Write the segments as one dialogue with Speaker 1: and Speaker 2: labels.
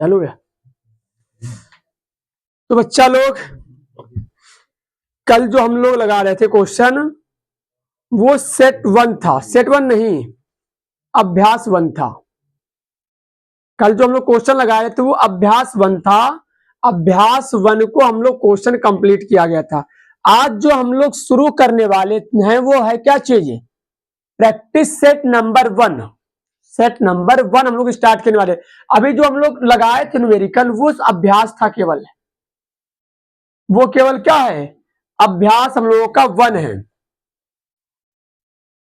Speaker 1: चलो भैया। तो बच्चा लोग, कल जो हम लोग लगा रहे थे क्वेश्चन, वो सेट 1 था, सेट 1 नहीं, अभ्यास 1 था। कल जो हम लोग क्वेश्चन लगाए थे वो अभ्यास 1 था। अभ्यास 1 को हम लोग क्वेश्चन कंप्लीट किया गया था। आज जो हम लोग शुरू करने वाले हैं वो है क्या चीज? Practice set number 1। Set number 1 हम लोग स्टार्ट करने वाले। अभी जो हम लोग लगाए थे न्यूमेरिकल, वो अभ्यास था केवल। वो केवल क्या है? अभ्यास हम लोगों का 1 है।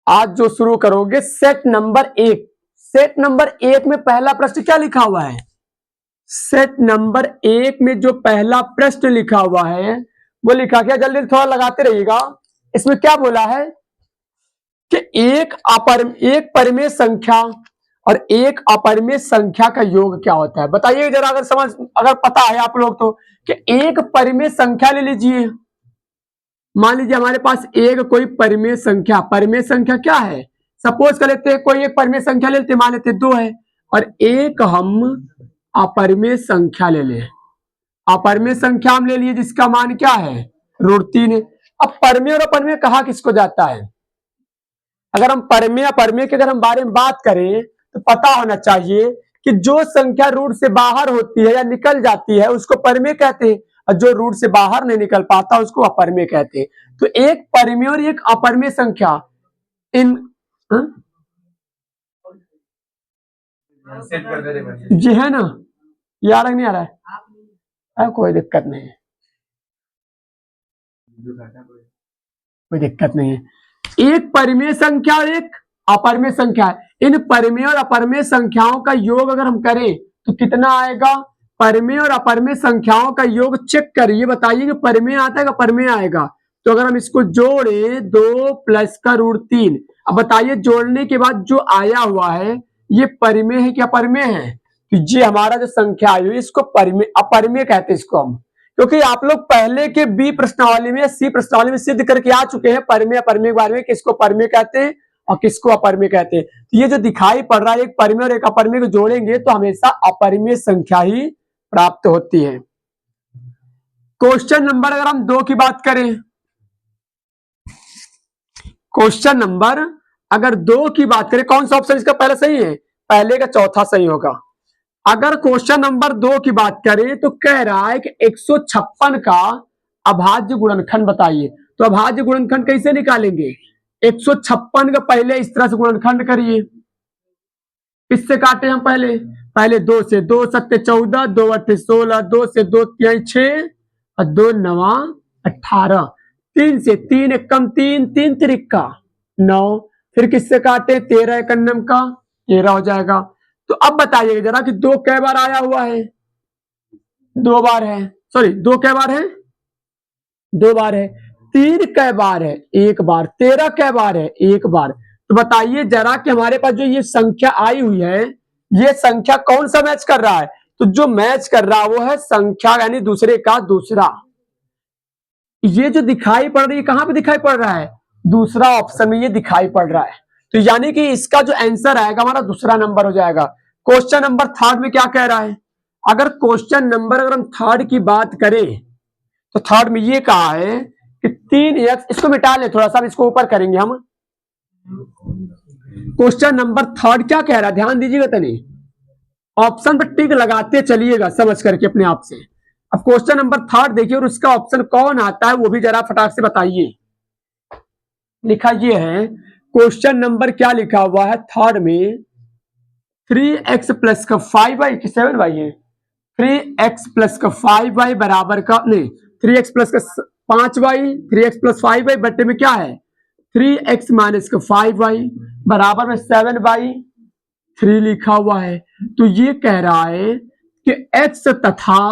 Speaker 1: आज जो शुरू करोगे सेट नंबर 1। सेट नंबर 1 में पहला प्रश्न क्या लिखा हुआ है? सेट नंबर 1 में जो पहला प्रश्न लिखा हुआ है वो लिखा क्या? जल्दी थोड़ा लगाते रहिएगा। इसमें क्या बोला है कि एक परिमेय संख्या और एक अपरिमेय संख्या का योग क्या होता है? बताइए जरा, अगर पता है आप लोग तो, कि एक परिमेय संख्या ले लीजिए। मान लीजिए हमारे पास एक कोई परिमेय संख्या क्या है? सपोज कर लेते हैं कोई एक परिमेय संख्या ले लेते, मान लेते 2 है, और एक हम अपरिमेय संख्या ले लें। अपरिमेय संख्या हम ले लिए जिसका मान क्या है? √3 है। अब परिमेय और अपरिमेय कहा किसको जाता है? अगर हम परिमेय अपरिमेय के अगर हम बारे में बात करें तो पता होना चाहिए कि जो संख्या रूट से बाहर होती है या निकल जाती है उसको परिमेय कहते हैं, और जो रूट से बाहर नहीं निकल पाता उसको अपरिमेय कहते हैं। तो एक परिमेय और एक अपरिमेय संख्या, इन जी है ना? ये आ रहा नहीं आ रहा है? कोई दिक्कत नहीं है, कोई दिक्कत नहीं है। एक परिमेय संख्या और एक अपरिमेय संख्या है। इन परिमेय और अपरिमेय संख्याओं का योग अगर हम करें तो कितना आएगा? परिमेय और अपरिमेय संख्याओं का योग चेक करिए, बताइए कि परिमेय आता है कि अपरिमेय आएगा। तो अगर हम इसको जोड़े 2 प्लस का √3, अब बताइए जोड़ने के बाद जो आया हुआ है ये परिमेय है कि अपरिमेय है? तो ये हमारा जो संख्या आई हुई इसको अपरिमेय कहते हैं इसको हम, क्योंकि आप लोग पहले के बी प्रश्नावली में, सी प्रश्नावली में सिद्ध करके आ चुके हैं परिमेय अपरिमेय के बारे में, किसको परिमेय कहते हैं और किसको अपरिमेय कहते हैं। तो ये जो दिखाई पड़ रहा है एक परिमेय और एक अपरिमेय को जोड़ेंगे तो हमेशा अपरिमेय संख्या ही प्राप्त होती है। क्वेश्चन नंबर अगर हम 2 की बात करें, क्वेश्चन नंबर अगर 2 की बात करें, कौन सा ऑप्शन इसका पहले सही है? पहले का चौथा सही होगा। अगर क्वेश्चन नंबर 2 की बात करें तो कह रहा है कि 156 का अभाज्य गुणनखंड बताइए। तो अभाज्य गुणनखंड कैसे निकालेंगे? 156 का पहले इस तरह से गुणनखंड करिए। किससे काटे हम? पहले 2 से, 2 सत्ते 14, 2 अट्ठे 16, 2 से 2 तिहाई 6 और 2 नवा 18, 3 से 3 एकम 3, 3 त्रिका 9, फिर किससे काटे? 13 एकन्नम का 13 हो जाएगा। तो अब बताइए जरा कि 2 कै बार आया हुआ है? 2 बार है। सॉरी, 2 कै बार है? 2 बार है। 3 कै बार है? 1 बार। 13 कै बार है? 1 बार। तो बताइए जरा कि हमारे पास जो ये संख्या आई हुई है ये संख्या कौन सा मैच कर रहा है? तो जो मैच कर रहा है वो है संख्या यानी दूसरे का दूसरा। ये जो दिखाई पड़ रही है कहां पे दिखाई पड़ रहा है? दूसरा ऑप्शन में ये दिखाई पड़ रहा है। तो यानी कि इसका जो आंसर आएगा हमारा दूसरा नंबर हो जाएगा। क्वेश्चन नंबर 3 में क्या कह रहा है? अगर क्वेश्चन नंबर अगर हम 3 की बात करें तो 3 में ये कहा है कि 3x, इसको मिटा ले थोड़ा सा, इसको ऊपर करेंगे हम। क्वेश्चन नंबर 3 क्या कह रहा है? ध्यान दीजिएगा तनी, ऑप्शन पर टिक लगाते चलिएगा समझ करके अपने आप से। अब क्वेश्चन नंबर 3 देखिए और उसका ऑप्शन कौन आता है वो भी जरा फटाक से बताइए। लिखा ये है, क्वेश्चन नंबर क्या लिखा हुआ है 3 में? 3x प्लस का 5y की 7y है। 3x प्लस का 5y बराबर का नहीं, 3x प्लस का 5y, 3x प्लस 5y बट्टे में क्या है? 3x माइनस का 5y बराबर में 7/3 लिखा हुआ है। तो ये कह रहा है कि x तथा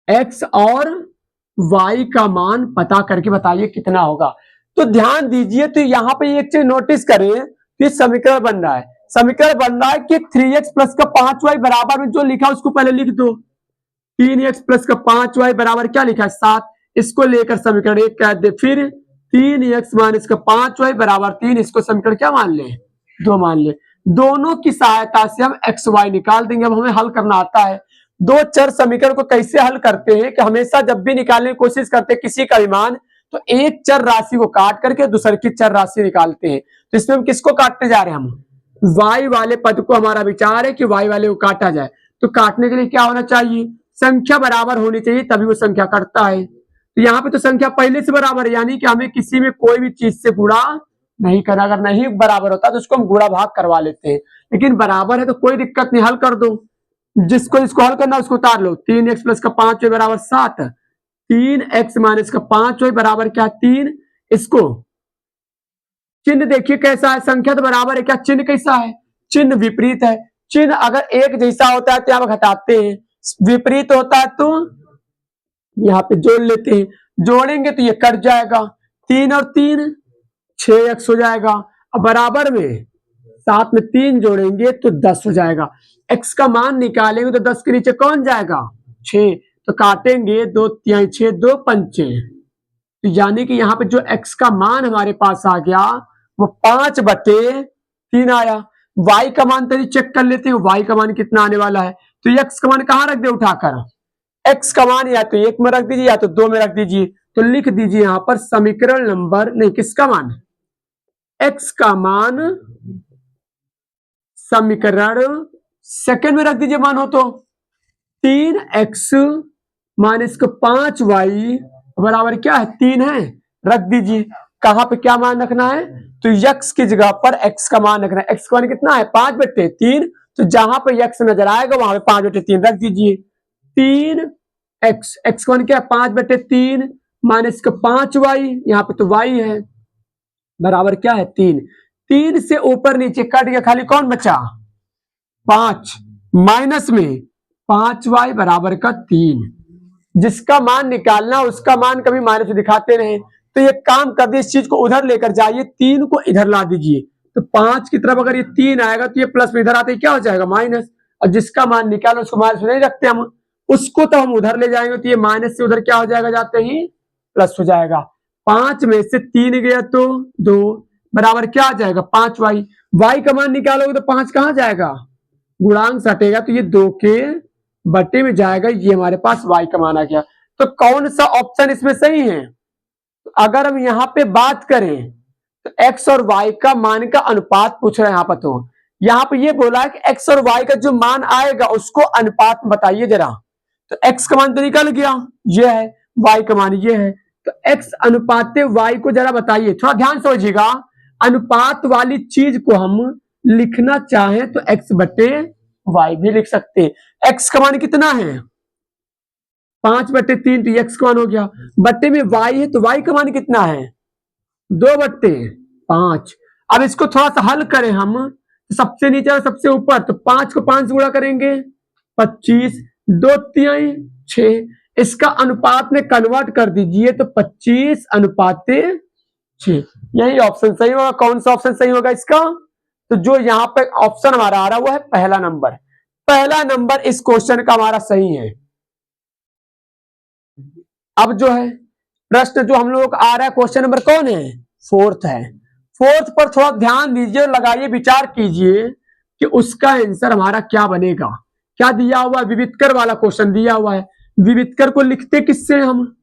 Speaker 1: x और y का मान पता करके बताइए कितना होगा। तो ध्यान दीजिए, तो यहां पे एक चीज नोटिस करें कि समीकरण बन रहा है। समीकरण बन रहा है कि 3x प्लस का 5y बराबर में जो लिखा उसको पहले लिख दो। 3x प्लस का 5y बराबर क्या लिखा है? 7। इसको लेकर समीकरण 1 कह दे। फिर 3x माइनस का 5y बराबर 3, इसको समीकरण क्या मान ले? 2 मान ले। दोनों की सहायता से हम एक्स वाई निकाल देंगे। अब हमें हल करना आता है। दो चर समीकरण को कैसे हल करते हैं कि हमेशा जब भी निकालने की कोशिश करते हैं किसी का भी मान, तो एक चर राशि को काट करके दूसरे की चर राशि निकालते हैं। तो इसमें हम किसको काटने जा रहे हैं? हम वाई वाले पद को, हमारा विचार है कि वाई वाले को काटा जाए। तो काटने के लिए क्या होना चाहिए? संख्या बराबर होनी चाहिए, तभी वो संख्या कटता है। तो यहाँ पे तो संख्या पहले से बराबर है, यानी कि हमें किसी में कोई भी चीज से गुणा नहीं करना। अगर नहीं बराबर होता तो उसको हम गुणा भाग करवा लेते हैं, लेकिन बराबर है तो कोई दिक्कत नहीं, हल कर दो। जिसको इसको हल करना उसको उतार लो। 3x प्लस का 5y बराबर 7, 3x माइनस का 5y बराबर क्या? 3। इसको चिन्ह देखिए कैसा है, संख्या तो बराबर है, क्या चिन्ह कैसा है? चिन्ह विपरीत है। चिन्ह अगर एक जैसा होता है तो यहाँ घटाते हैं, विपरीत होता है तो यहाँ पे जोड़ लेते हैं। जोड़ेंगे तो ये कट जाएगा, 3 और 3 6x हो जाएगा। अब बराबर में 7 में 3 जोड़ेंगे तो 10 हो जाएगा। x का मान निकालेंगे तो 10 के नीचे कौन जाएगा? 6। तो काटेंगे, 2 3 6, 2 पंचे, तो यानी कि यहाँ पे जो x का मान हमारे पास आ गया वो 5/3 आया। y का मान तरी चेक कर लेते हैं, y का मान कितना आने वाला है। तो x का मान कहाँ रख दे उठाकर? x का मान या तो 1 में रख दीजिए या तो 2 में रख दीजिए। तो लिख दीजिए यहाँ पर समीकरण नंबर, नहीं किसका मान? x का मान समीकरण सेकंड में रख दीजिए मान हो तो। 3x माइनस का 5y बराबर क्या है? 3 है। रख दीजिए। कहां पे क्या मान रखना है? तो x की जगह पर x का मान रखना है। x का मान कितना है? 5/3। तो जहां पे x नजर आएगा वहां पे 5/3 रख दीजिए। 3x, x का मान क्या है? 5/3 माइनस का 5y, यहाँ पे तो y है, बराबर क्या है? 3। 3 से ऊपर नीचे कट गया, खाली कौन बचा? 5 माइनस में 5y बराबर का 3। जिसका मान निकालना उसका मान कभी माइनस में दिखाते रहे। तो ये काम कर दिए, इस चीज को उधर लेकर जाइए, 3 को इधर ला दीजिए। तो 5 की तरफ अगर ये 3 आएगा तो ये प्लस में इधर आते ही क्या हो जाएगा? माइनस। और जिसका मान निकालो उसको माइनस में नहीं रखते हम, उसको तो हम उधर ले जाएंगे, तो ये माइनस से उधर क्या हो जाएगा? जाते ही प्लस हो जाएगा। 5 में से 3 गया तो 2, बराबर क्या आ जाएगा? 5y। y का मान निकालोगे तो 5 कहां जाएगा? गुणांक सटेगा तो ये 2 के बटे में जाएगा। ये हमारे पास y का मान आ गया। तो कौन सा ऑप्शन इसमें सही है? तो अगर हम यहाँ पे बात करें तो x और y का मान का अनुपात पूछ रहे हैं यहाँ पर। तो यहाँ पे ये बोला है कि x और y का जो मान आएगा उसको अनुपात बताइए जरा। तो x का मान तो निकल गया, ये है, y का मान ये है। तो x अनुपात y को जरा बताइए, थोड़ा ध्यान समझिएगा। अनुपात वाली चीज को हम लिखना चाहें तो x/y भी लिख सकते हैं। x का मान कितना है? 5/3, तो x का मान हो गया। बट्टे में y है तो y का मान कितना है? 2/5। अब इसको थोड़ा सा हल करें हम, सबसे नीचे और सबसे ऊपर, तो 5 को 5 से गुणा करेंगे 25, 2 3 6। इसका अनुपात में कन्वर्ट कर दीजिए तो 25/6। यही ऑप्शन सही होगा। कौन सा ऑप्शन सही होगा इसका? तो जो यहाँ पे ऑप्शन हमारा आ रहा है वो है पहला नंबर। पहला नंबर इस क्वेश्चन का हमारा सही है। अब जो है प्रश्न जो हम लोग आ रहा है, क्वेश्चन नंबर कौन है? 4th है। 4th पर थोड़ा ध्यान दीजिए, लगाइए, विचार कीजिए कि उसका आंसर हमारा क्या बनेगा। क्या दिया हुआ है? विविधकर वाला क्वेश्चन दिया हुआ है। विविधकर को लिखते किससे हम?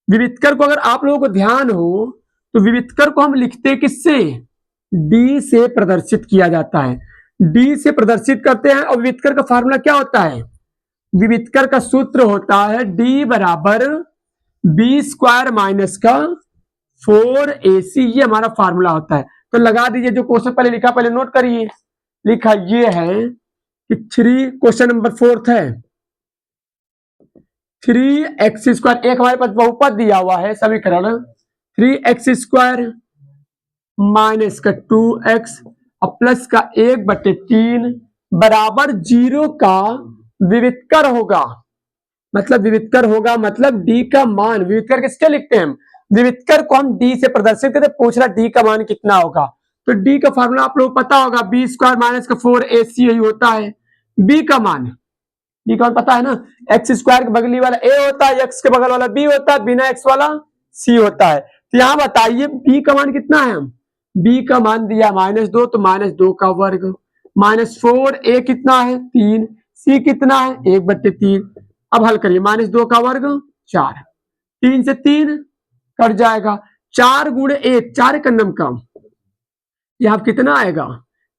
Speaker 1: विविधकर को अगर आप लोगों को ध्यान हो तो विविधकर को हम लिखते किससे? डी से प्रदर्शित किया जाता है। डी से प्रदर्शित करते हैं। और विविधकर का फार्मूला क्या होता है? विविधकर का सूत्र होता है डी बराबर b² माइनस का 4ac। ये हमारा फार्मूला होता है। तो लगा दीजिए, जो क्वेश्चन पहले लिखा पहले नोट करिए। लिखा ये है कि 3, क्वेश्चन नंबर 4th है, 3x², एक हमारे पास बहुपद दिया हुआ है समीकरण, 3x² माइनस का 2x और प्लस का 1/3 बराबर 0 का विविधकर होगा। मतलब विविधकर होगा मतलब डी का मान, विविधकर किसके लिखते हैं हम? विविधकर को हम डी से प्रदर्शित करते। पूछ रहा डी का मान कितना होगा। तो डी का फार्मूला आप लोग पता होगा, b² माइनस का 4ac यही होता है। बी का मान पता है ना? x² के बगली वाला a होता है, x के बगल वाला b होता है, बिना x वाला c होता है। तो यहाँ बताइए b का मान कितना है? b का मान दिया -2, तो -2 का वर्ग। -4, ए कितना है 3, सी कितना है 1/3। अब हल करिए, -2 का वर्ग 4, 3 से 3 कट जाएगा, 4 गुणे 1 4 कन्नम कम, यहाँ कितना आएगा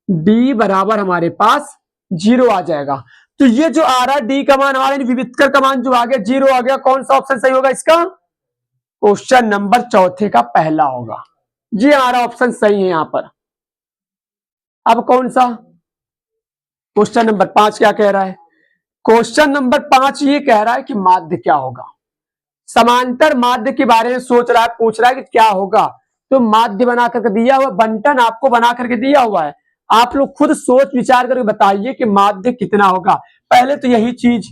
Speaker 1: डी बराबर हमारे पास 0 आ जाएगा। तो ये जो आ रहा है डी का मान हमारा विविधकर का मान जो आ गया 0 आ गया, कौन सा ऑप्शन सही होगा इसका? क्वेश्चन नंबर चौथे का पहला होगा, ये हमारा ऑप्शन सही है यहां पर। अब कौन सा क्वेश्चन नंबर 5 क्या कह रहा है? क्वेश्चन नंबर 5 ये कह रहा है कि माध्य क्या होगा, समांतर माध्य के बारे में सोच रहा है, पूछ रहा है कि क्या होगा। तो माध्य बना करके दिया हुआ, बंटन आपको बना करके दिया हुआ है, आप लोग खुद सोच विचार करके बताइए कि माध्य कितना होगा। पहले तो यही चीज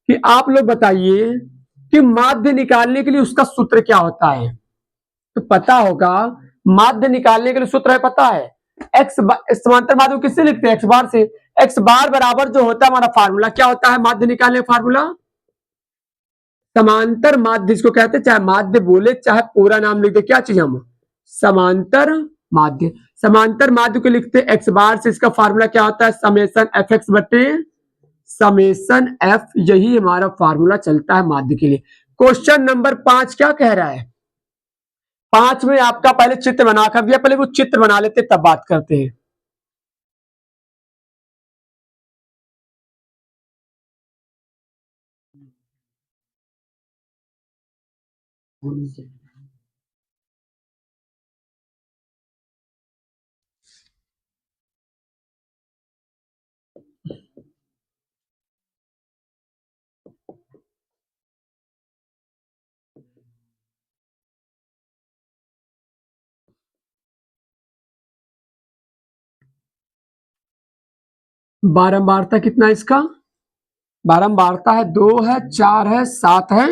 Speaker 1: कि आप लोग बताइए कि माध्य निकालने के लिए उसका सूत्र क्या होता है। तो पता होगा माध्य निकालने के लिए सूत्र है, पता है एक्स समांतर माध्य को किससे लिखते हैं? एक्स बार से। एक्स बार बराबर जो होता है हमारा फार्मूला क्या होता है माध्य निकालने का फार्मूला? समांतर माध्य इसको कहते हैं, चाहे माध्य बोले चाहे पूरा नाम लिख दे, क्या चीज हम समांतर माध्य। समांतर माध्य को लिखते हैं एक्स बार से, इसका फार्मूला क्या होता है समेसन एफ एक्स बटे समेसन एफ, यही हमारा फार्मूला चलता है माध्य के लिए। क्वेश्चन नंबर 5 क्या कह रहा है? 5 में आपका पहले चित्र बना कर दिया, पहले वो चित्र बना लेते तब बात करते हैं। बारंबारता कितना इसका? बारंबारता है 2 है 4 है 7 है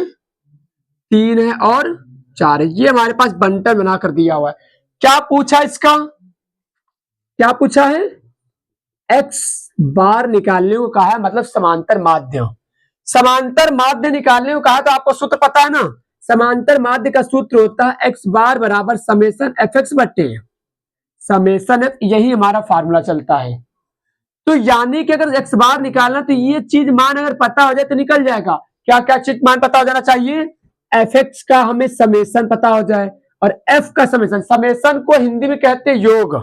Speaker 1: 3 है और 4 है। ये हमारे पास बंटन बनाकर दिया हुआ है। क्या पूछा इसका? क्या पूछा है? एक्स बार निकालने को कहा है, मतलब समांतर माध्य। समांतर माध्य निकालने को कहा तो आपको सूत्र पता है ना, समांतर माध्य का सूत्र होता है एक्स बार बराबर समेसन एफ एक्स बटे समेसन एफ, यही हमारा फार्मूला चलता है। तो यानी कि अगर एक्स बार निकालना तो ये चीज मान अगर पता हो जाए तो निकल जाएगा। क्या क्या चीज मान पता हो जाना चाहिए? एफ एक्स का हमें समेसन पता हो जाए और एफ का समेसन। समेसन को हिंदी में कहते हैं योग,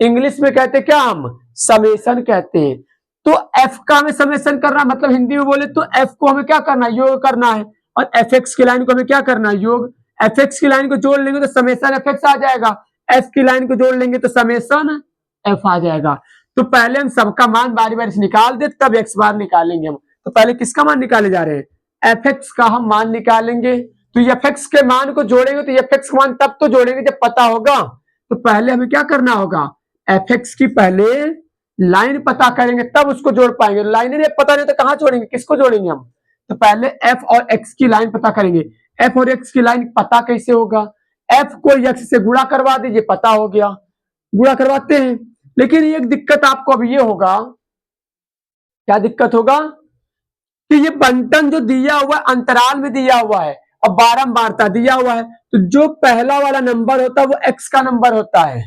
Speaker 1: इंग्लिश में कहते हैं क्या हम समेसन कहते हैं। तो एफ का हमें समेसन करना, मतलब हिंदी में बोले तो एफ को हमें क्या करना है योग करना है, और एफ एक्स की लाइन को हमें क्या करना है योग। एफ एक्स की लाइन को जोड़ लेंगे तो समेसन एफ एक्स आ जाएगा, एफ की लाइन को जोड़ लेंगे तो समेसन एफ आ जाएगा। तो पहले हम सबका मान बारी बारी से निकाल दे तब एक्स बार निकालेंगे हम। तो पहले किसका मान निकाले जा रहे हैं? एफ एक्स का हम मान निकालेंगे। तो एफ एक्स के मान को जोड़ेंगे तो एफ एक्स का मान तब तो जोड़ेंगे जब पता होगा। तो पहले हमें क्या करना होगा, एफ एक्स की पहले लाइन पता करेंगे तब उसको जोड़ पाएंगे। लाइन नहीं पता नहीं तो कहां जोड़ेंगे, किसको जोड़ेंगे हम? तो पहले एफ और एक्स की लाइन पता करेंगे। एफ और एक्स की लाइन पता कैसे होगा? एफ को एक्स से गुणा करवा दीजिए, पता हो गया, गुणा करवाते हैं। लेकिन एक दिक्कत आपको अब ये होगा, क्या दिक्कत होगा कि ये बंटन जो दिया हुआ है अंतराल में दिया हुआ है और बारंबारता दिया हुआ है, तो जो पहला वाला नंबर होता है वो एक्स का नंबर होता है,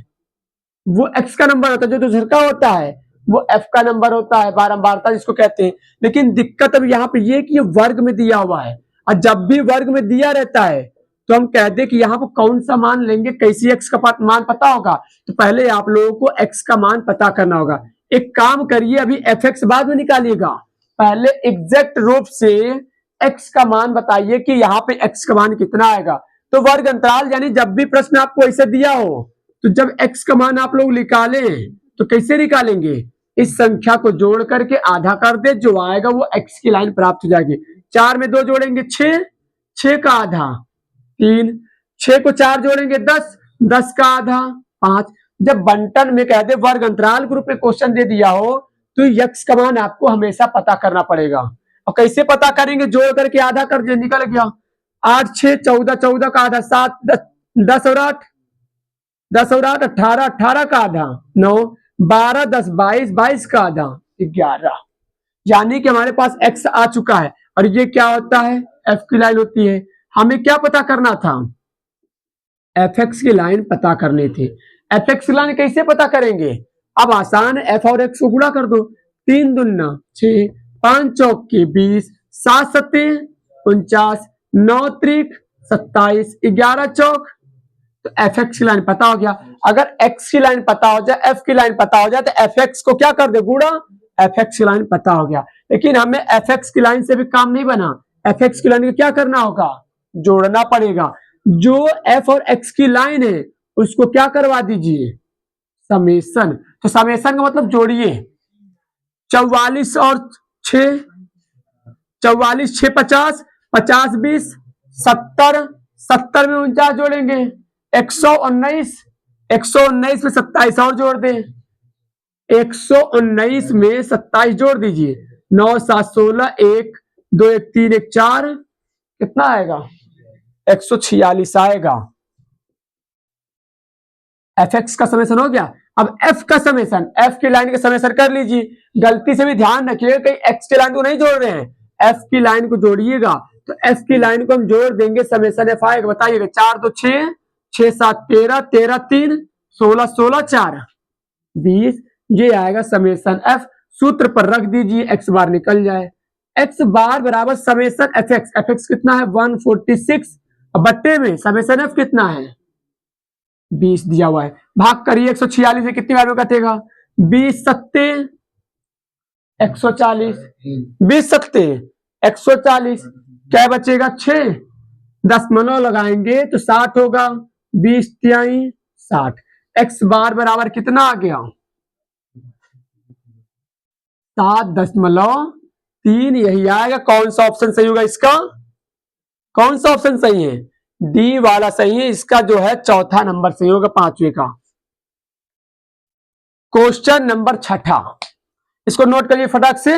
Speaker 1: वो एक्स का नंबर होता है, जो दूसरा होता है वो एफ का नंबर होता है, बारंबारता जिसको कहते हैं। लेकिन दिक्कत अब यहाँ पे ये कि ये वर्ग में दिया हुआ है, और जब भी वर्ग में दिया रहता है तो हम कहते हैं कि यहाँ पर कौन सा मान लेंगे, कैसी एक्स का मान पता होगा। तो पहले आप लोगों को एक्स का मान पता करना होगा। एक काम करिए, अभी एफ एक्स बाद में निकालिएगा, पहले एग्जैक्ट रूप से एक्स का मान बताइए कि यहाँ पे एक्स का मान कितना आएगा। तो वर्ग अंतराल यानी जब भी प्रश्न आपको ऐसे दिया हो तो जब एक्स का मान आप लोग निकाले तो कैसे निकालेंगे, इस संख्या को जोड़ करके आधा कर दे, जो आएगा वो एक्स की लाइन प्राप्त हो जाएगी। 4 में 2 जोड़ेंगे 6, 6 का आधा 3, 6 को 4 जोड़ेंगे 10, 10 का आधा 5। जब बंटन में कहते वर्ग अंतराल के रूप में क्वेश्चन दे दिया हो तो एक्स का मान आपको हमेशा पता करना पड़ेगा। और कैसे पता करेंगे, जोड़ करके आधा कर दिया, निकल गया 8 6 14, 14 का आधा 7, 10 और 8, 10 और 8 18, 18 का आधा 9, 12 10 22, 22 का आधा 11। यानी कि हमारे पास एक्स आ चुका है और ये क्या होता है एफ की लाइन होती है। हमें क्या पता करना था, एफ एक्स की लाइन पता करनी थी। एफ एक्स की लाइन कैसे पता करेंगे, अब आसान है, एफ और एक्स को गुणा कर दो, 3 दूना 6, 5 चौक की 20, 7 सत्ते 49, 9 त्रिक 27, 11 चौक। तो एफ एक्स की लाइन पता हो गया। अगर एक्स की लाइन पता हो जाए, एफ की लाइन पता हो जाए, तो एफ एक्स को क्या कर दे, गुणा, एफ एक्स की लाइन पता हो गया। लेकिन हमें एफ एक्स की लाइन से भी काम नहीं बना, एफ एक्स की लाइन को क्या करना होगा, जोड़ना पड़ेगा। जो एफ और एक्स की लाइन है उसको क्या करवा दीजिए, समेशन। तो समेशन का मतलब जोड़िए, 44 और 6, 44 6 50, 50 20 70, 70 में 49 जोड़ेंगे, 119, 119 में 27 और जोड़ दें, 119 में 27 जोड़ दीजिए, 9 7 16, 1 2 1 3 1 4, कितना आएगा, 146 आएगा। एफ एक्स का समेशन हो गया। अब एफ का समेशन, एफ की लाइन का समेशन कर लीजिए। गलती से भी ध्यान रखिएगा कहीं एक्स की लाइन को नहीं जोड़ रहे हैं, एफ की लाइन को जोड़िएगा। तो एफ की लाइन को हम जोड़ देंगे, समेशन एफ आएगा, बताइएगा, 4 2 6, 6 7 13, 13 3 16, 16 4 20, ये आएगा समेशन एफ। सूत्र पर रख दीजिए, एक्स बार निकल जाए, एक्स बार बराबर summation F x. F x कितना है, 146, बट्टे में समेशन एफ कितना है, 20 दिया हुआ है। भाग करिए, 146 से कितनी बार में कटेगा, 20 सत्ते 140, 20 सत्ते 140, क्या बचेगा, 6, 10 लगाएंगे तो 60 होगा, 20 तिहाई 60। एक्स बार बराबर कितना आ गया, 7.3। यही आएगा। कौन सा ऑप्शन सही होगा इसका, कौन सा ऑप्शन सही है, डी वाला सही है। इसका जो है चौथा नंबर सही होगा, 5वें का। क्वेश्चन नंबर 6, इसको नोट करिए फटाक से,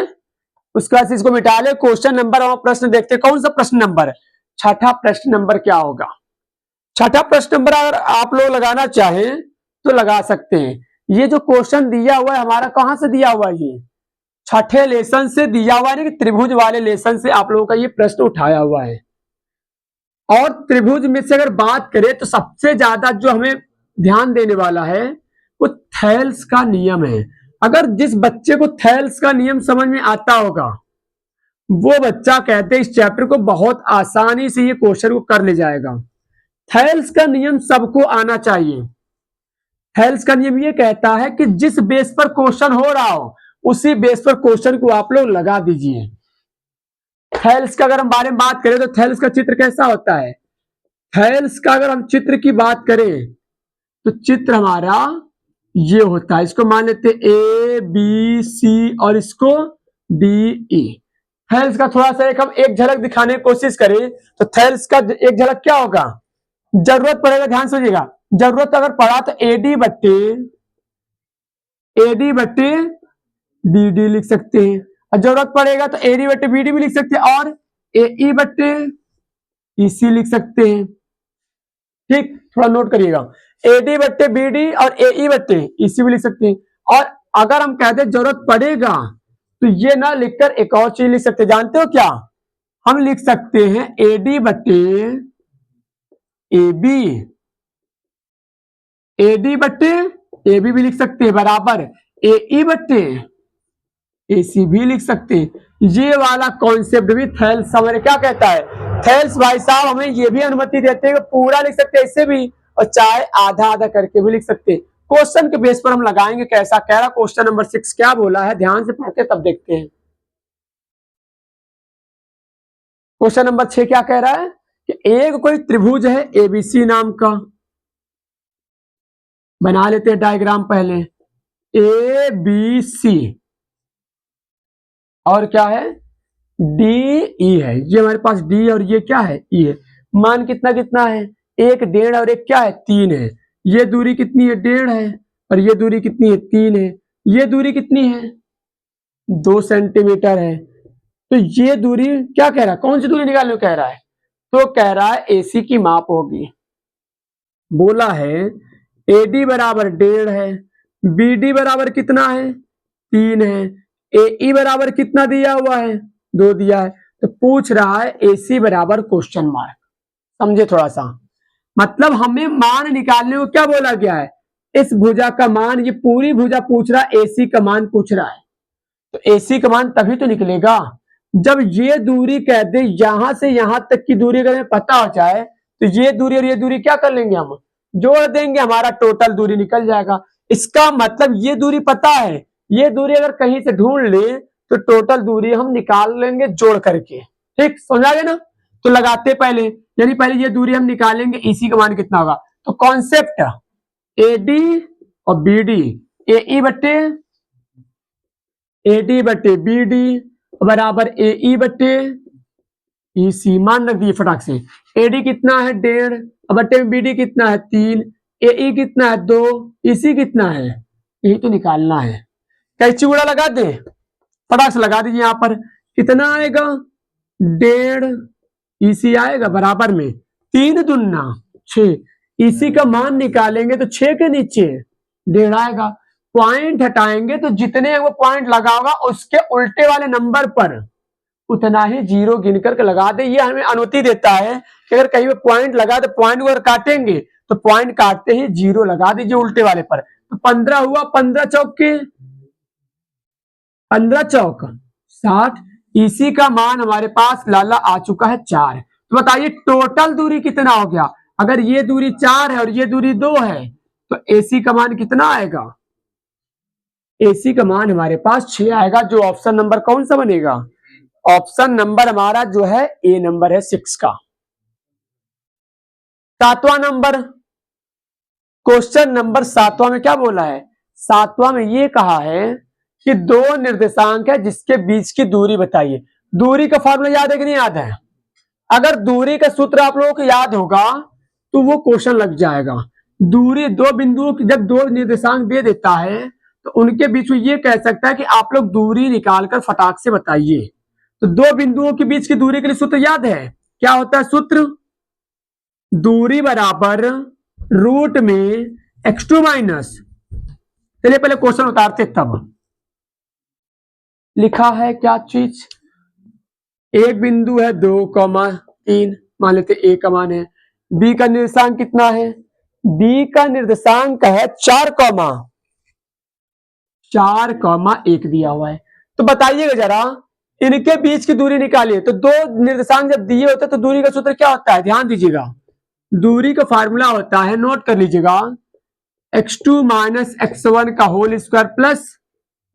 Speaker 1: उसके बाद इसको मिटा ले। क्वेश्चन नंबर और प्रश्न देखते हैं, कौन सा प्रश्न नंबर, 6ठा प्रश्न नंबर क्या होगा। 6ठा प्रश्न नंबर अगर आप लोग लगाना चाहें तो लगा सकते हैं। ये जो क्वेश्चन दिया हुआ है हमारा, कहां से दिया हुआ है, ये 6ठे लेसन से दिया हुआ है, कि त्रिभुज वाले लेसन से आप लोगों का ये प्रश्न उठाया हुआ है। और त्रिभुज में से अगर बात करें तो सबसे ज्यादा जो हमें ध्यान देने वाला है वो थेल्स का नियम है। अगर जिस बच्चे को थेल्स का नियम समझ में आता होगा, वो बच्चा कहते हैं इस चैप्टर को बहुत आसानी से ये क्वेश्चन को कर ले जाएगा। थेल्स का नियम सबको आना चाहिए। थेल्स का नियम ये कहता है कि जिस बेस पर क्वेश्चन हो रहा हो उसी बेस पर क्वेश्चन को आप लोग लगा दीजिए। थेल्स का अगर हम बारे में बात करें तो थेल्स का चित्र कैसा होता है, थेल्स का अगर हम चित्र की बात करें तो चित्र हमारा ये होता है। इसको मान लेते ए बी सी और इसको डी ई। थेल्स का थोड़ा सा हम एक झलक दिखाने की कोशिश करें तो थेल्स का एक झलक क्या होगा, जरूरत पड़ेगा, ध्यान सुनिएगा, जरूरत अगर पड़ा तो एडी बट्टे बी डी लिख सकते हैं, और जरूरत पड़ेगा तो एडी बट्टे बी डी भी लिख सकते हैं, और ए बट्टे ई सी लिख सकते हैं। ठीक, थोड़ा नोट करिएगा, एडी बट्टे बी डी और ए बट्टे ई सी भी लिख सकते हैं। और अगर हम कहते हैं जरूरत पड़ेगा तो ये ना लिखकर एक और चीज लिख सकते हैं, जानते हो क्या, हम लिख सकते हैं एडी बट्टे ए बी, एडी बट्टे ए बी भी लिख सकते हैं, बराबर ए बट्टे ए सी भी लिख सकते हैं। ये वाला कॉन्सेप्ट भी थेल्स हमारे क्या कहता है, थेल्स भाई साहब हमें ये भी अनुमति देते हैं कि पूरा लिख सकते हैं इससे भी, और चाहे आधा आधा करके भी लिख सकते हैं। क्वेश्चन के बेस पर हम लगाएंगे कैसा कह रहा, क्वेश्चन नंबर 6 क्या बोला है, ध्यान से पढ़ते तब देखते हैं। क्वेश्चन नंबर 6 क्या कह रहा है कि एक कोई त्रिभुज है एबीसी नाम का, बना लेते हैं डायग्राम पहले, ए बी सी और क्या है डी ई है। ये हमारे पास डी और ये क्या है ई है। मान कितना कितना है, 1 1.5 और एक क्या है 3 है। ये दूरी कितनी है 1.5 है, और ये दूरी कितनी है 3 है। ये दूरी कितनी है 2 सेंटीमीटर है। तो ये दूरी क्या कह रहा है, कौन सी दूरी निकालने कह रहा है, तो कह रहा है एसी की माप होगी। बोला है एडी बराबर 1.5 है, बीडी बराबर कितना है 3 है, ए बराबर कितना दिया हुआ है 2 दिया है। तो पूछ रहा है एसी बराबर क्वेश्चन मार्क। समझे थोड़ा सा, मतलब हमें मान निकालने को क्या बोला गया है, इस भुजा का मान, ये पूरी भुजा पूछ रहा है, AC का मान पूछ रहा है, तो AC का मान तभी तो निकलेगा जब ये दूरी कह दे, यहां से यहां तक की दूरी अगर हमें पता हो जाए तो ये दूरी और ये दूरी क्या कर लेंगे, हम जोड़ देंगे, हमारा टोटल दूरी निकल जाएगा। इसका मतलब ये दूरी पता है, ये दूरी अगर कहीं से ढूंढ ले तो टोटल दूरी हम निकाल लेंगे जोड़ करके। ठीक, समझा गया ना? तो लगाते पहले, यानी पहले ये दूरी हम निकालेंगे, इसी का मान कितना होगा। तो कॉन्सेप्ट AD और BD, AE बटे BD बराबर AE बटे EC। मान रख दिए फटाक से। AD कितना है 1.5, बटे BD कितना है 3, AE कितना है 2, EC कितना है, यही तो निकालना है। कैंची उड़ा लगा दे, फटाक से लगा दीजिए। यहाँ पर कितना आएगा 1.5, EC आएगा बराबर में 3 दूना 6, EC का मान निकालेंगे तो 6 के नीचे 1.5 आएगा। पॉइंट हटाएंगे तो जितने वो पॉइंट लगा होगा उसके उल्टे वाले नंबर पर उतना ही जीरो गिन करके लगा दे। ये हमें अनुमति देता है कि अगर कहीं पे पॉइंट लगा तो पॉइंट को अगर काटेंगे तो पॉइंट काटते ही जीरो लगा दीजिए उल्टे वाले पर। तो 15 हुआ, 15 चौक 60। इसी का मान हमारे पास लाला आ चुका है 4। तो बताइए टोटल दूरी कितना हो गया। अगर ये दूरी 4 है और ये दूरी 2 है तो AC का मान कितना आएगा, AC का मान हमारे पास 6 आएगा। जो ऑप्शन नंबर कौन सा बनेगा, ऑप्शन नंबर हमारा जो है A नंबर है 6 का। 7वां नंबर, क्वेश्चन नंबर 7वां में क्या बोला है, 7वां में ये कहा है कि दो निर्देशांक है जिसके बीच की दूरी बताइए। दूरी का फॉर्मूला याद है कि नहीं याद है? अगर दूरी का सूत्र आप लोगों को याद होगा तो वो क्वेश्चन लग जाएगा। दूरी दो बिंदुओं की, जब दो निर्देशांक दे देता है तो उनके बीच में ये कह सकता है कि आप लोग दूरी निकालकर फटाक से बताइए। तो दो बिंदुओं के बीच की दूरी के लिए सूत्र याद है, क्या होता है सूत्र, दूरी बराबर रूट में x2 माइनस, चलिए पहले क्वेश्चन उतारते तब लिखा है क्या चीज। एक बिंदु है 2,3, मान लेते A का मान है, B का निर्देशांक कितना है, B का निर्देशांक है 4,1 दिया हुआ है। तो बताइएगा जरा इनके बीच की दूरी निकालिए। तो दो निर्देशांक जब दिए होते तो दूरी का सूत्र क्या होता है, ध्यान दीजिएगा। दूरी का फार्मूला होता है, नोट कर लीजिएगा, x2 माइनस x1 का whole square plus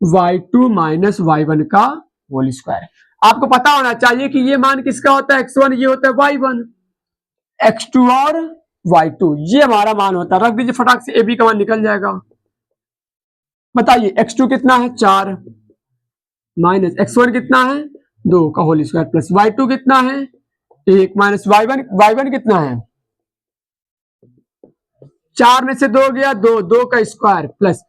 Speaker 1: y2 minus y1 का होल स्क्वायर। आपको पता होना चाहिए कि ये मान किसका होता है, x1, ये होता है y1, x2 और y2 ये हमारा मान होता है। रख दीजिए फटाक से, AB का मान निकल जाएगा। बताइए x2 कितना है 4 माइनस x1 कितना है 2 का होल स्क्वायर प्लस y2 कितना है 1 माइनस y1 कितना है 4 में से 2 गया 2 का स्क्वायर प्लस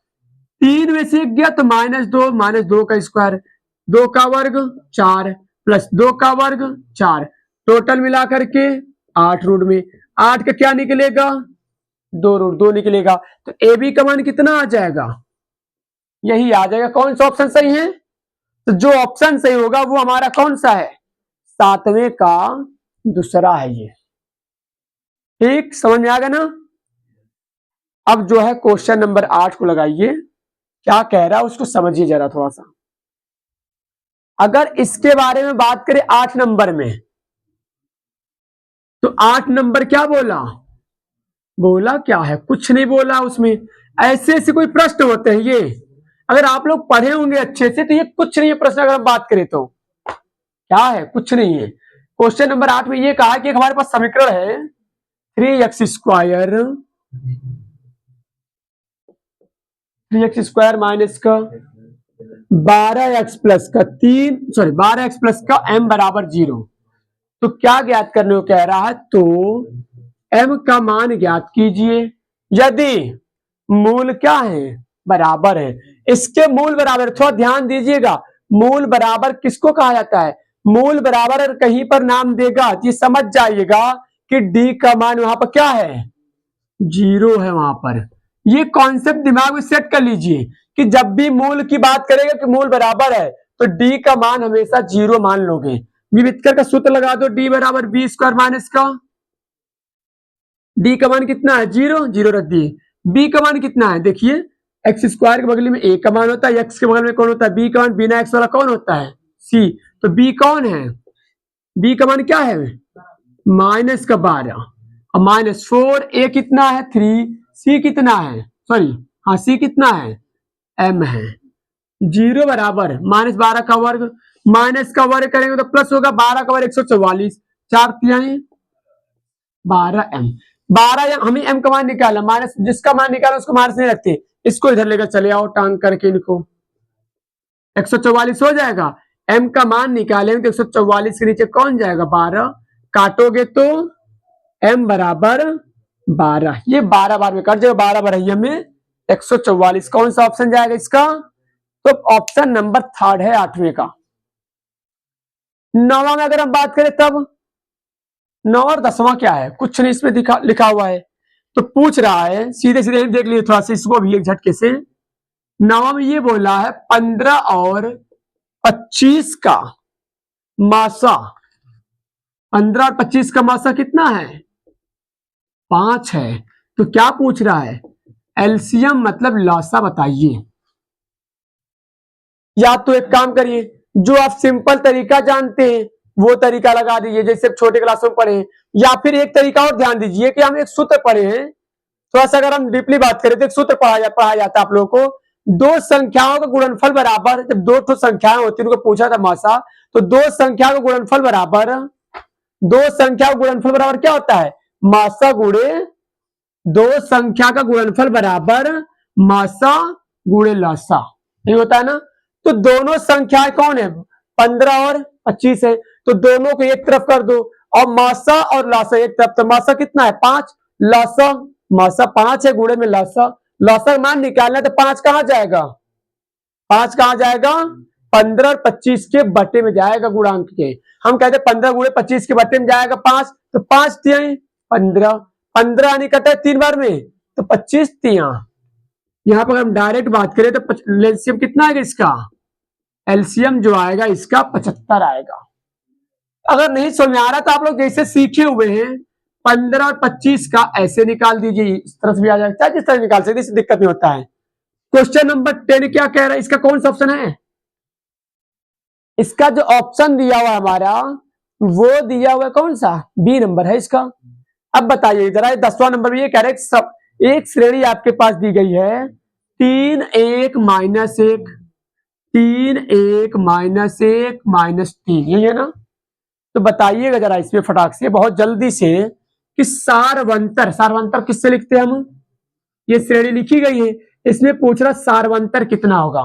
Speaker 1: 3 में से 1 गया तो माइनस 2 का स्क्वायर, 2 का वर्ग 4 प्लस 2 का वर्ग 4, टोटल मिला करके 8 रूट में 8 का क्या निकलेगा 2 रूट 2 निकलेगा। तो AB का मान कितना आ जाएगा, यही आ जाएगा। कौन सा ऑप्शन सही है, तो जो ऑप्शन सही होगा वो हमारा कौन सा है, 7वें का दूसरा है ये। ठीक, समझ में आ गया ना। अब जो है क्वेश्चन नंबर 8 को लगाइए, क्या कह रहा है उसको समझिए जरा थोड़ा सा। अगर इसके बारे में बात करें 8 नंबर में, तो 8 नंबर क्या बोला क्या है, कुछ नहीं बोला उसमें। ऐसे ऐसे कोई प्रश्न होते हैं ये, अगर आप लोग पढ़े होंगे अच्छे से तो ये कुछ नहीं है प्रश्न। अगर हम बात करें तो क्या है, कुछ नहीं है। क्वेश्चन नंबर 8 में ये कहा कि हमारे पास समीकरण है 3x स्क्वायर माइनस का 12x प्लस का m बराबर 0। तो क्या ज्ञात करने को कह रहा है, तो m का मान ज्ञात कीजिए यदि मूल क्या है, बराबर है। इसके मूल बराबर, थोड़ा ध्यान दीजिएगा, मूल बराबर किसको कहा जाता है, मूल बराबर अगर कहीं पर नाम देगा ये समझ जाइएगा कि d का मान वहां पर क्या है 0 है वहां पर। ये कॉन्सेप्ट दिमाग में सेट कर लीजिए कि जब भी मूल की बात करेगा कि मूल बराबर है तो d का मान हमेशा 0 मान लोगे। विविधकर का सूत्र लगा दो, d बराबर b स्क्वायर माइनस का d का मान कितना है 0 रख दिए बी का मान कितना है, देखिए एक्स स्क्वायर के बगल में ए का मान होता है, एक्स के बगल में कौन होता है, बी का मान, बिना एक्स वाला कौन होता है, सी। तो बी कौन है, बी का मान क्या है, माइनस का 12 और -4, ए कितना है 3, सी कितना है, सॉरी हाँ सी कितना है, एम है। 0 बराबर -12 का वर्ग, माइनस का वर्ग करेंगे तो प्लस होगा, 12 का वर्ग 144, 4 तिहाई 12m। 12 हमें m का मान निकाला, माइनस जिसका मान निकाला उसको माइनस नहीं रखते, इसको इधर लेकर चले आओ टांग करके, इनको 144 हो जाएगा। m का मान निकालेंगे तो 144 के नीचे कौन जाएगा, 12, काटोगे तो m बराबर 12, ये 12 बार में कट जाएगा, 12 बढ़ाइए में 144, कौन सा ऑप्शन जाएगा इसका, तो ऑप्शन नंबर 3 है 8वें का। 9वां में अगर हम बात करें तब 9 और 10वां क्या है, कुछ नहीं इसमें लिखा हुआ है, तो पूछ रहा है सीधे सीधे देख लीजिए थोड़ा सा इसको भी एक झटके से। 9वां में ये बोला है 15 और 25 का मासा, 15 और 25 का मासा कितना है, 5 है। तो क्या पूछ रहा है, एलसीएम मतलब लॉसा बताइए। या तो एक काम करिए, जो आप सिंपल तरीका जानते हैं वो तरीका लगा दीजिए जैसे छोटे क्लासों में पढ़े, या फिर एक तरीका और ध्यान दीजिए कि हम एक सूत्र पढ़े हैं, थोड़ा सा अगर हम डीपली बात करें तो एक सूत्र पढ़ा जाता है आप लोगों को, दो संख्याओं का गुणनफल बराबर, जब दो तो संख्याएं होती है उनको पूछा था मासा, तो दो संख्याओं का गुणनफल बराबर, दो संख्याओं का गुणनफल बराबर क्या होता है, मासा गुणे, दो संख्या का गुणनफल बराबर मासा गुणे लासा, ये होता है ना। तो दोनों संख्याएं कौन है, 15 और 25 है, तो दोनों को एक तरफ कर दो, और मासा और लासा एक तरफ, तो मासा कितना है 5, लासा मासा 5 है, गुणे में लासा, लासा मान निकालना तो 5 कहां जाएगा, 5 कहां जाएगा, 15 और 25 के बटे में जाएगा गुणांक के, हम कहते 15 गुणे 25 के बटे में जाएगा 5, तो 5 तिहाई 15, 15 नहीं कटे 3 बार में, तो 25 तिहा। यहां पर हम डायरेक्ट बात करें तो एलसीएम कितना आएगा इसका, एलसीएम जो आएगा इसका 75 आएगा। अगर नहीं समझ में आ रहा तो आप लोग जैसे सीखे हुए हैं 15 और 25 का ऐसे निकाल दीजिए, इस तरह से भी आ जाता है, जिस तरह निकाल सकते, इससे दिक्कत नहीं होता है। क्वेश्चन नंबर 10 क्या कह रहा है, इसका कौन सा ऑप्शन है, इसका जो ऑप्शन दिया हुआ हमारा वो दिया हुआ कौन सा, बी नंबर है इसका। अब बताइए जरा 10वां नंबर में ये कह रहे हैं सब एक श्रेणी आपके पास दी गई है 3 1 -1 3 1 -1 -3, यही है ना। तो बताइएगा जरा इसमें फटाक से बहुत जल्दी से कि सारवंतर, सारवंतर किससे लिखते हैं हम, ये श्रेणी लिखी गई है, इसमें पूछ रहा सारवंतर कितना होगा,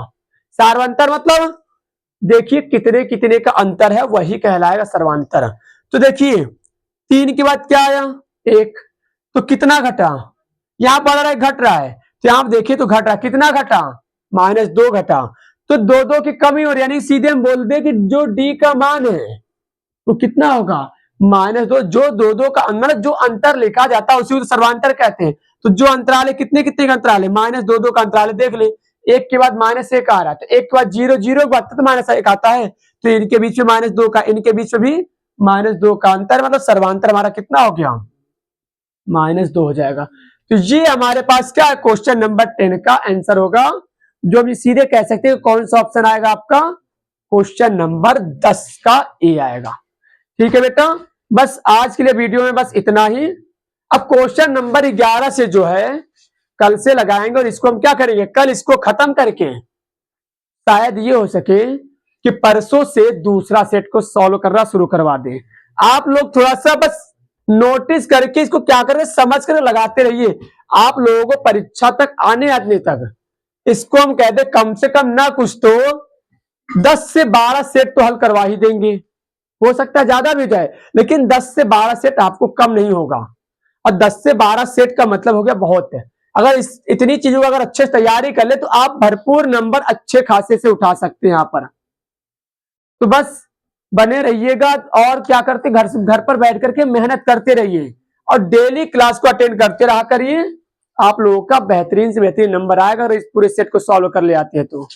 Speaker 1: सारवंतर मतलब देखिए कितने कितने का अंतर है वही कहलाएगा सर्वांतर। तो देखिए 3 के बाद क्या आया 1, तो कितना घटा, यहां बढ़ रहा है घट रहा है, तो यहां देखिए तो घट रहा है, कितना घटा -2 घटा, तो 2 की कमी हो रही, यानी सीधे हम बोल दे कि जो डी का मान है वो कितना होगा -2, जो 2 का मतलब जो अंतर लिखा जाता है उसी को सर्वांतर कहते हैं। तो जो अंतराल है कितने कितने का अंतराल है, -2 का अंतराल है, देख ले 1 के बाद -1 आ रहा है, तो 1 के बाद 0 0 के बाद तो -1 आता है, तो इनके बीच में -2 का, इनके बीच में भी -2 का अंतर, मतलब सर्वांतर हमारा कितना हो गया -2 हो जाएगा। तो ये हमारे पास क्या है क्वेश्चन नंबर 10 का आंसर होगा, जो हम सीधे कह सकते हैं कौन सा ऑप्शन आएगा आपका, क्वेश्चन नंबर 10 का ए आएगा। ठीक है बेटा, बस आज के लिए वीडियो में बस इतना ही। अब क्वेश्चन नंबर 11 से जो है कल से लगाएंगे, और इसको हम क्या करेंगे कल इसको खत्म करके शायद ये हो सके कि परसों से दूसरा सेट को सॉल्व करना शुरू करवा दें। आप लोग थोड़ा सा बस नोटिस करके इसको क्या करें समझ कर लगाते रहिए, आप लोगों को परीक्षा तक आने तक इसको हम कहते कम से कम ना कुछ तो 10 से 12 सेट तो हल करवा ही देंगे, हो सकता है ज्यादा भी जाए, लेकिन 10 से 12 सेट आपको कम नहीं होगा, और 10 से 12 सेट का मतलब हो गया बहुत है। अगर इतनी चीजों का अगर अच्छे से तैयारी कर ले तो आप भरपूर नंबर अच्छे खासे से उठा सकते हैं यहाँ पर। तो बस बने रहिएगा, और क्या करते घर पर बैठ करके मेहनत करते रहिए, और डेली क्लास को अटेंड करते रहा करिए, आप लोगों का बेहतरीन से बेहतरीन नंबर आएगा अगर इस पूरे सेट को सॉल्व कर ले आते हैं तो।